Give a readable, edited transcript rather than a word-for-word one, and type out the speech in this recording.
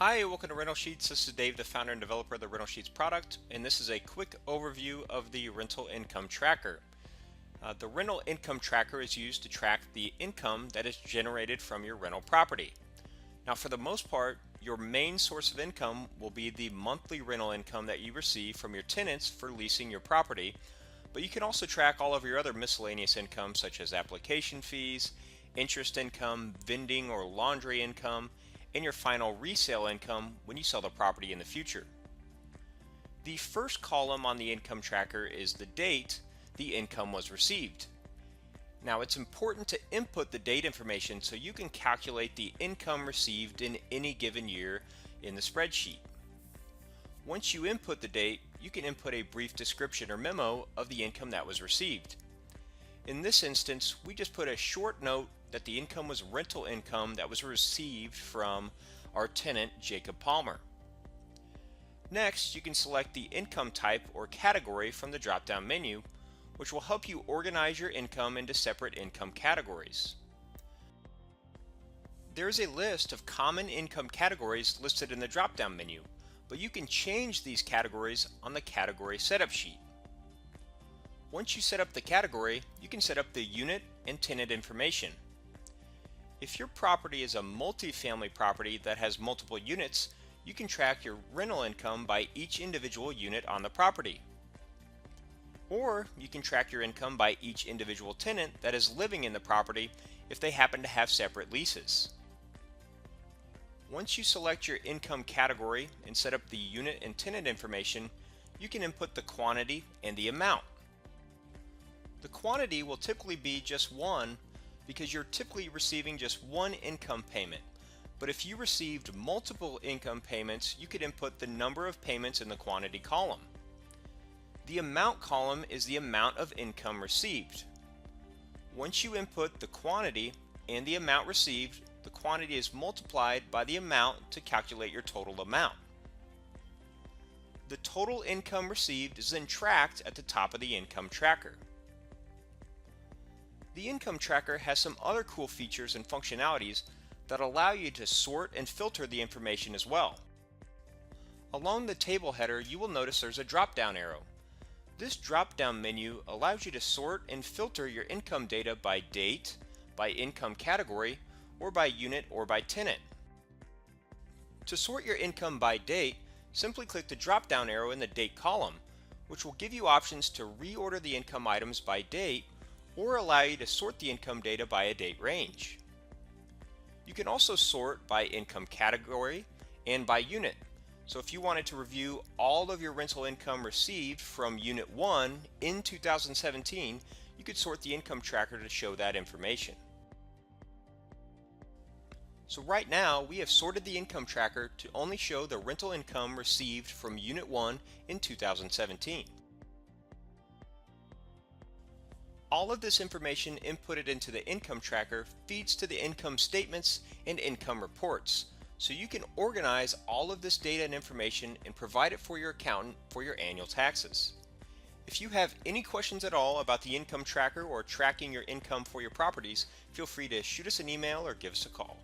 Hi, welcome to Rental Sheets. This is Dave, the founder and developer of the Rental Sheets product, and this is a quick overview of the rental income tracker. The rental income tracker is used to track the income that is generated from your rental property. Now, for the most part, your main source of income will be the monthly rental income that you receive from your tenants for leasing your property, but you can also track all of your other miscellaneous income such as application fees, interest income, vending or laundry income, and your final resale income when you sell the property in the future. The first column on the income tracker is the date the income was received. Now, it's important to input the date information so you can calculate the income received in any given year in the spreadsheet. Once you input the date, you can input a brief description or memo of the income that was received. In this instance, we just put a short note that the income was rental income that was received from our tenant, Jacob Palmer. Next, you can select the income type or category from the drop-down menu, which will help you organize your income into separate income categories. There is a list of common income categories listed in the drop-down menu, but you can change these categories on the category setup sheet. Once you set up the category, you can set up the unit and tenant information. If your property is a multi-family property that has multiple units, you can track your rental income by each individual unit on the property. Or you can track your income by each individual tenant that is living in the property if they happen to have separate leases. Once you select your income category and set up the unit and tenant information, you can input the quantity and the amount. The quantity will typically be just one because you're typically receiving just one income payment. But if you received multiple income payments, you could input the number of payments in the quantity column. The amount column is the amount of income received. Once you input the quantity and the amount received, the quantity is multiplied by the amount to calculate your total amount. The total income received is then tracked at the top of the income tracker. The income tracker has some other cool features and functionalities that allow you to sort and filter the information as well. Along the table header, you will notice there's a drop-down arrow. This drop-down menu allows you to sort and filter your income data by date, by income category, or by unit or by tenant. To sort your income by date, simply click the drop-down arrow in the date column, which will give you options to reorder the income items by date or allow you to sort the income data by a date range. You can also sort by income category and by unit. So if you wanted to review all of your rental income received from Unit 1 in 2017, you could sort the income tracker to show that information. So right now, we have sorted the income tracker to only show the rental income received from Unit 1 in 2017. All of this information inputted into the income tracker feeds to the income statements and income reports, so you can organize all of this data and information and provide it for your accountant for your annual taxes. If you have any questions at all about the income tracker or tracking your income for your properties, feel free to shoot us an email or give us a call.